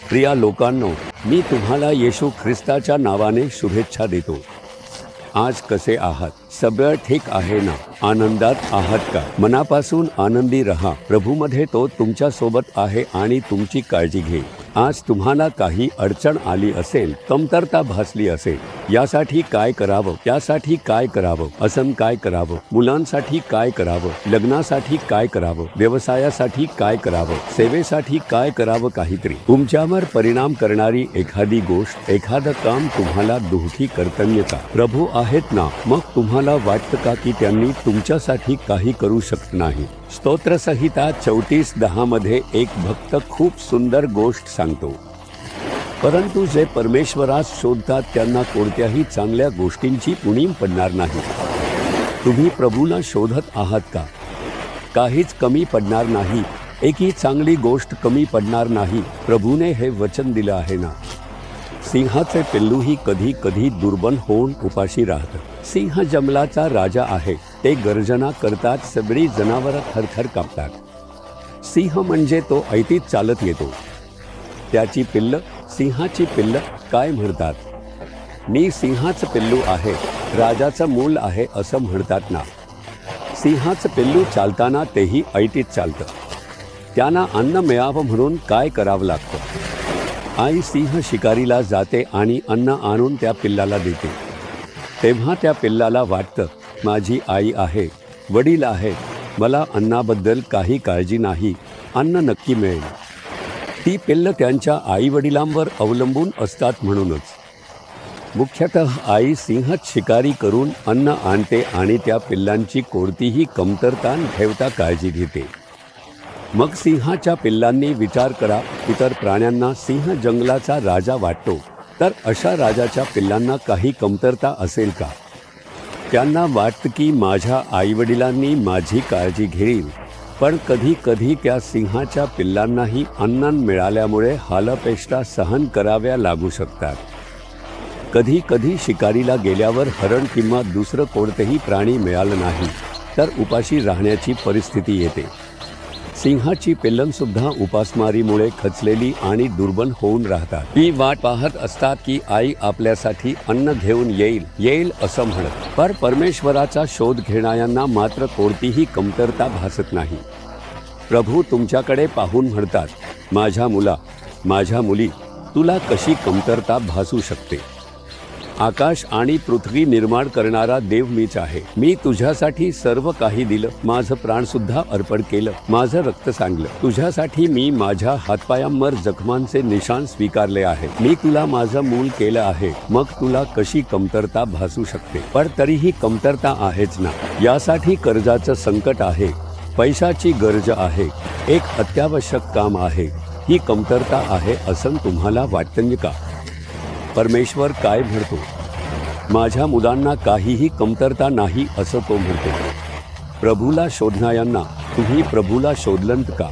प्रिया लोकांनो, मी तुम्हाला येशू ख्रिस्ताच्या नावाने शुभेच्छा देतो। आज कसे आहात? सगळं ठीक आहे ना? आनंदात आहात का? मनापासून आनंदी रहा। प्रभूमध्ये तो तुमच्या सोबत आहे आणि तुमची काळजी घेईल। आज तुम्हाला काही अडचण आली असेल, कमतरता भासली असेल, यासाठी काय करावं, त्यासाठी काय करावं, असं काय करावं, मुलांसाठी काय करावं, लग्नासाठी काय करावं, व्यवसायासाठी काय करावं, सेवेसाठी काय करावं, काहीतरी तुमच्यावर परिणाम करणारी एखादी गोष्ट, एखादं काम तुम्हाला दुःखी करतंय का? प्रभू आहेत ना? मग तुम्हाला वाटतं का की त्यांनी तुमच्यासाठी काही करू शकत नाही? स्तोत्रसंहिता 34:10 मध्ये एक भक्त खूप सुंदर गोष्ट सांगतो। परंतु जे परमेश्वरास शोधतात त्यांना कोणत्याही चांगल्या गोष्टींची उणीव पडणार नाही। तुम्ही प्रभूला शोधत आहात का? काहीच कमी पडणार नाही, एकही चांगली गोष्ट कमी पडणार नाही। प्रभूने हे वचन दिलं आहे ना। सिंहाचे पिल्लूही कधी कधी दुर्बल होऊन उपाशी राहतं। सिंह जंगलाचा राजा आहे, ते गर्जना करतात, सगळी जनावरं थरथर कापतात। सिंह म्हणजे तो ऐटीत चालत येतो। त्याची पिल्लं, सिंहाची पिल्लं काय म्हणतात? मी सिंहाचं पिल्लू आहे, राजाचं मूल आहे असं म्हणतात ना। सिंहाचं पिल्लू चालताना तेही ऐटीत चालतं। त्यांना अन्न मिळावं म्हणून काय करावं लागतं? आई सिंह शिकारीला जाते आणि अन्न आणून त्या पिल्लाला देते। तेव्हा त्या पिल्लाला वाटतं, माझी आई आहे, वडील आहे, मला अन्नाबद्दल काही काळजी नाही, अन्न नक्की मिळेल। ती पिल्लं त्यांच्या आई वडिलांवर अवलंबून असतात। म्हणूनच मुख्यतः आई सिंहच शिकारी करून अन्न आणते आणि त्या पिल्लांची कोणतीही कमतरता ठेवता काळजी घेते। मग सिंहाच्या पिल्लांनी विचार करा, इतर प्राण्यांना सिंह जंगलाचा राजा वाटतो, तर अशा राजाच्या पिल्लांना काही कमतरता असेल का? त्यांना वाटतं की माझ्या आईवडिलांनी माझी काळजी घेईल, पण कधी कधी त्या सिंहाच्या पिल्लांनाही अन्न मिळाल्यामुळे हालअपेष्टा सहन कराव्या लागू शकतात। कधी कधी शिकारीला गेल्यावर हरण किंवा दुसरं कोणतेही प्राणी मिळालं नाही तर उपाशी राहण्याची परिस्थिती येते। सिंहाची पिल्लंसुद्धा उपासमारीमुळे खचलेली आणि दुर्बल होऊन राहतात। ती वाट पाहत असतात की आई आपल्यासाठी अन्न घेऊन येईल असं म्हणत। पण परमेश्वराचा शोध घेणाऱ्यांना मात्र कोणतीही कमतरता भासत नाही। प्रभू तुमच्याकडे पाहून म्हणतात, माझ्या मुला, माझ्या मुली, तुला कशी कमतरता भासू शकते? आकाश आणि पृथ्वी निर्माण करणारा देव मीच आहे। मी तुझ्यासाठी सर्व काही दिलं, माझं प्राणसुद्धा अर्पण केलं, माझं रक्त सांडलं। तुझ्यासाठी मी माझ्या हातपायांवर जखमांचे निशाण स्वीकारले आहे। मी तुला माझं मूल केलं आहे, मग तुला कशी कमतरता भासू शकते? पण तरीही कमतरता आहेच ना। यासाठी कर्जाचं संकट आहे, पैशाची गरज आहे, एक अत्यावश्यक काम आहे, ही कमतरता आहे असं तुम्हाला वाटतं का? परमेश्वर काय म्हणतो? माझ्या मुलांना काहीही कमतरता नाही असं तो म्हणतो। प्रभूला शोधणाऱ्यांना तुम्ही प्रभूला शोधलंत का?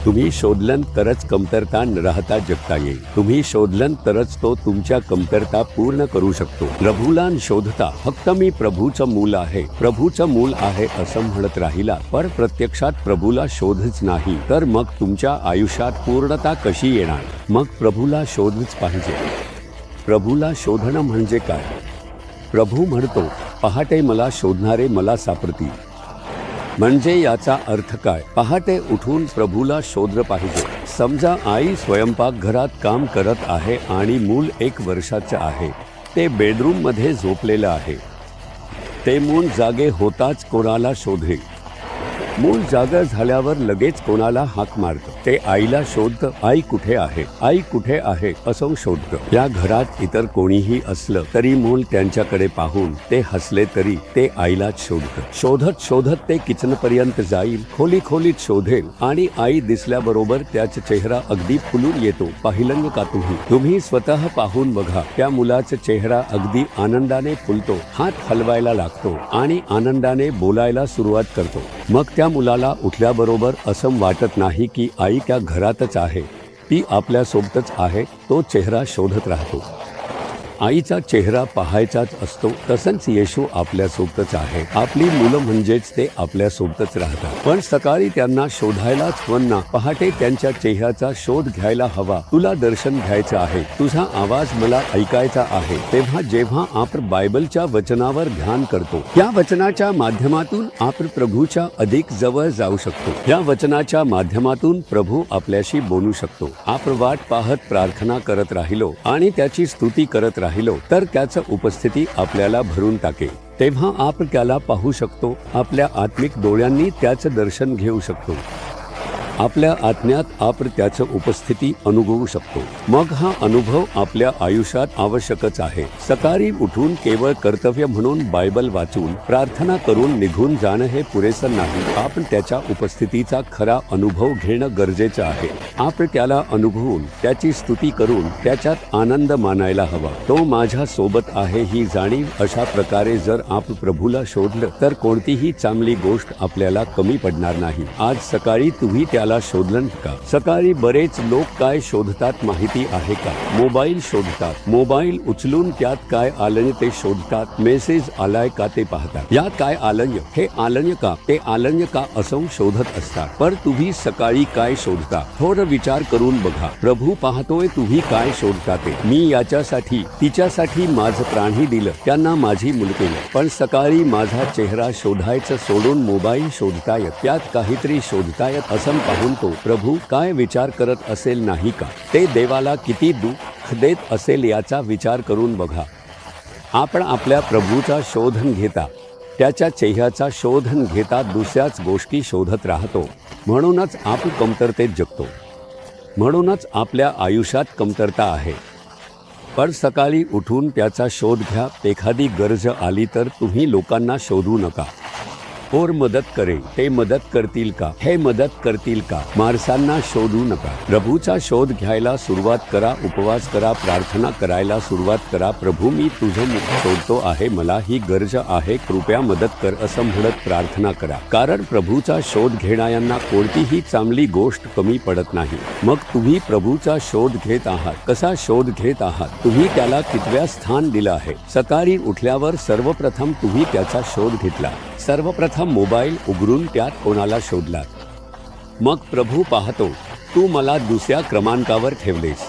तुम्ही शोधलंत तरच कमतरता राहता जगता येईल। तुम्ही शोधलंत तरच तो तुमच्या कमतरता पूर्ण करू शकतो। प्रभूला शोधता फक्त मी प्रभूचं मूल आहे, प्रभूचं मूल आहे असं म्हणत राहिला, पण प्रत्यक्षात प्रभूला शोधच नाही तर मग तुमच्या आयुष्यात पूर्णता कशी येणार? मग प्रभूला शोधच पाहिजे। प्रभूला शोधणं म्हणजे काय? प्रभू म्हणतो, पहाटे मला शोधणारे मला सापडतील। म्हणजे याचा अर्थ काय? पहाटे उठून प्रभूला शोधलं पाहिजे। समजा आई स्वयंपाकघरात काम करत आहे आणि मूल 1 वर्षाचं आहे, ते बेडरूममध्ये झोपलेलं आहे। ते मूल जागे होताच कोणाला शोधेल? मूल जागा झाल्यावर लगेच कोणाला हाक मारतं? ते आईला शोधतं, आई कुठे आहे, आई कुठे आहे असं शोधतं। या घरात इतर कोणीही असलं तरी मूल त्यांच्याकडे पाहून ते हसले तरी ते आईलाच शोधतं। शोधत शोधत ते किचनपर्यंत जाईल, खोलीत शोधेल आणि आई दिसल्याबरोबर त्याचा चेहरा अगदी फुलून येतो। पाहिलं का तुम्ही? तुम्ही स्वतः पाहून बघा, त्या मुलाचा चेहरा अगदी आनंदाने फुलतो, हात हलवायला लागतो आणि आनंदाने बोलायला सुरुवात करतो। मग त्या मुलाला उठल्याबरोबर असं वाटत नाही की आई त्या घरातच आहे, ती आपल्यासोबतच आहे। तो चेहरा शोधत राहतो आईचा चेहरा पाहायचाच असतो, तसंच येशू आपल्यासोबतच आहे. आपली मुलं म्हणजेच ते आपल्यासोबतच राहतात. पण सकाळी त्यांना शोधायलाच हवं ना. पहाटे त्यांच्या चेहऱ्याचा शोध घ्यायला हवा. तुला दर्शन घ्यायचं आहे, तुझा आवाज मला ऐकायचा आहे. तेव्हा जेव्हा आपण बायबलच्या वचनावर ध्यान करतो, या वचनाच्या माध्यमातून आपण प्रभूच्या अधिक जवळ जाऊ शकतो. या वचनाच्या माध्यमातून प्रभू आपल्याशी बोलू शकतो. आपण वाट पाहत प्रार्थना करत राहिलो आणि त्याची स्तुती करत राहिलो तर त्याचं उपस्थिती आपल्याला भरून टाकेल. तेव्हा आपण त्याला पाहू शकतो. आपल्या आत्मिक डोळ्यांनी त्याचं दर्शन घेऊ शकतो. आपल्या आत्म्यात आपण त्याचं उपस्थिती अनुभवू शकतो. मग हा अनुभव आपल्या आयुष्यात आवश्यकच आहे. सकाळी उठून केवळ कर्तव्य म्हणून बायबल वाचून प्रार्थना करून निघून जाणं हे पुरेसं नाही. आपण त्याच्या उपस्थितीचा खरा अनुभव घेणं गरजेचं आहे. आपण त्याला अनुभवून त्याची स्तुती करून त्याच्यात आनंद मानायला हवा. तो माझ्या सोबत आहे ही जाणीव. अशा प्रकारे जर आपण प्रभूला शोधलं तर कोणतीही चांगली गोष्ट आपल्याला कमी पडणार नाही. आज सकाळी तुम्ही त्याला शोधलं का? सकाळी बरेच लोक काय शोधतात माहिती आहे का? मोबाईल शोधतात. मोबाईल उचलून त्यात काय आलंय ते शोधतात. मेसेज आलाय का ते पाहतात. यात काय आलंय, हे आलंय का, ते आलंय का असं शोधत असतात. पण तुम्ही सकाळी काय शोधता? थोडं विचार करून बघा. प्रभू पाहतोय तुम्ही काय शोधता ते. मी याच्यासाठी तिच्यासाठी माझं प्राणही दिलं, त्यांना माझी मुलं केली. पण सकाळी माझा चेहरा शोधायचं सोडून मोबाईल शोधतायत, त्यात काहीतरी शोधतायत असं पाहून तो प्रभू काय विचार करत असेल नाही का? ते देवाला किती दुःख देत असेल याचा विचार करून बघा. आपण आपल्या प्रभूचा शोधन घेता, त्याच्या चेहऱ्याचा शोधन घेता दुसऱ्याच गोष्टी शोधत राहतो. म्हणूनच आपण कमतरतेत जगतो. म्हणूनच आपल्या आयुष्यात कमतरता आहे. पण सकाळी उठून त्याचा शोध घ्या. एखादी गरज आली तर तुम्ही लोकांना शोधू नका. और मदत करेल, ते मदत करतील का, हे मदत करतील का, माणसांना शोधू नका. प्रभूचा शोध घ्यायला सुरुवात करा. उपवास करा, प्रार्थना करायला सुरुवात करा. प्रभू मी तुझं मुख शोधतो आहे, मला ही गरज आहे, कृपया मदत कर असं म्हणत प्रार्थना करा. कारण प्रभूचा शोध घेणाऱ्यांना कोणतीही चांगली गोष्ट कमी पडत नाही. मग तुम्ही प्रभूचा शोध घेत आहात. कसा शोध घेत आहात? तुम्ही त्याला कितव्या स्थान दिलं आहे? सकाळी उठल्यावर सर्वप्रथम तुम्ही त्याचा शोध घेतला. सर्वप्रथम मोबाईल उघडून त्यात कोणाला शोधलात. मग प्रभू पाहतो तू मला दुसऱ्या क्रमांकावर ठेवलेस.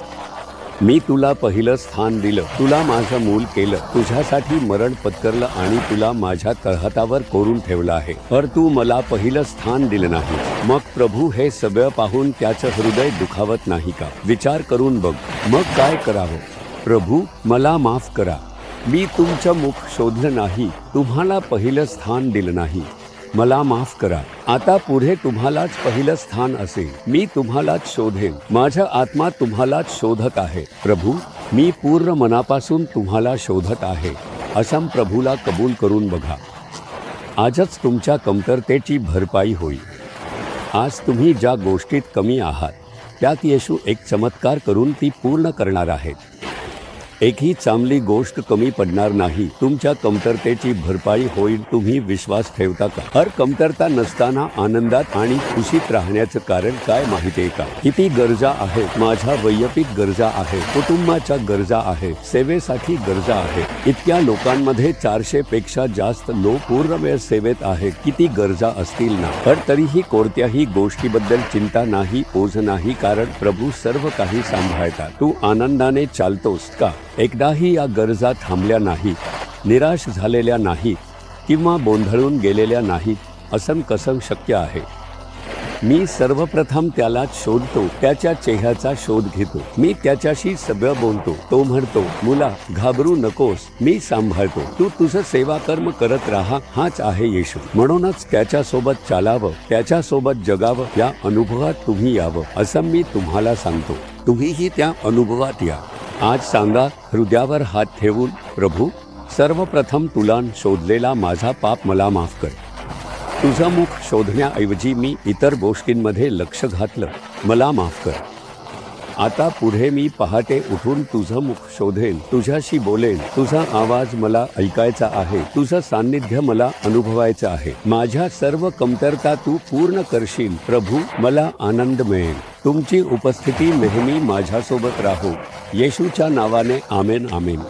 मी तुला पहिलं स्थान दिलं, तुला माझं मूल केलं, तुझ्यासाठी मरण पत्करलं आणि तुला माझ्या तळहातावर कोरून ठेवलं आहे. पर तू मला पहिलं स्थान दिलं नाही. मग प्रभू हे सगळं पाहून त्याचं हृदय दुखावत नाही का? विचार करून बघ. मग काय करावं? प्रभू मला माफ करा, मी तुमचं मुख शोधलं नाही, तुम्हाला पहिलं स्थान दिलं नाही, मला माफ करा. आता पुढे तुम्हालाच पहिलं स्थान असेल. मी तुम्हालाच शोधेन. माझा आत्मा तुम्हालाच शोधत आहे. प्रभू मी पूर्ण मनापासून तुम्हाला शोधत आहे असं प्रभूला कबूल करून बघा. आजच तुमच्या कमतरतेची भरपाई होईल. आज तुम्ही ज्या गोष्टीत कमी आहात त्यात येशू एक चमत्कार करून ती पूर्ण करणार आहेत. एकही चांगली गोष्ट कमी पडणार नाही. तुमच्या कमतरतेची भरपाई होईल. तुम्ही विश्वास ठेवता का? हर कमतरता नसताना आनंदात आणि खुशीत राहण्याचं कारण काय माहितीये का? किती गरजा आहेत. माझ्या वैयक्तिक गरजा आहे, कुटुंबाच्या गरजा आहे, सेवेसाठी गरजा आहे. इतक्या लोकांमध्ये 400 पेक्षा जास्त लोक पूर्णवेळ सेवेत आहेत. किती गरजा असतील ना. पण तरीही कोणत्याही गोष्टीबद्दल चिंता नाही, ओझ नाही, कारण प्रभू सर्व काही सांभाळतात. तू आनंदाने चालतोस का? एकदाही या गरजा थांबल्या नाहीत, निराश झालेल्या नाहीत किंवा गोंधळून गेलेल्या नाहीत. असं कसं शक्य आहे? मी सर्वप्रथम त्यालाच शोधतो, त्याच्या चेहऱ्याचा शोध घेतो. मी त्याच्याशी सगळं बोलतो. तो म्हणतो मुला घाबरू नकोस, मी सांभाळतो, तू तुझं सेवाकर्म करत राहा. हाच आहे येशू. म्हणूनच त्याच्यासोबत चालावं, त्याच्यासोबत जगावं. या अनुभवात तुम्ही यावं असं मी तुम्हाला सांगतो. तुम्हीही त्या अनुभवात या. आज सांगा हृदयावर हात ठेवून, प्रभू सर्वप्रथम तुला शोधलेला माझा पाप मला माफ कर. तुझं मुख शोधण्याऐवजी मी इतर गोष्टींमध्ये लक्ष घातलं, मला माफ कर. आता पुढे मी पहाटे उठून तुझं मुख शोधेन, तुझ्याशी बोलेन. तुझा आवाज मला ऐकायचा आहे, तुझं सान्निध्य मला अनुभवायचं आहे. माझ्या सर्व कमतरता तू पूर्ण करशील. प्रभू मला आनंद मिळेल. तुमची उपस्थिती नेहमी माझ्यासोबत राहो. येशूच्या नावाने आमेन आमेन.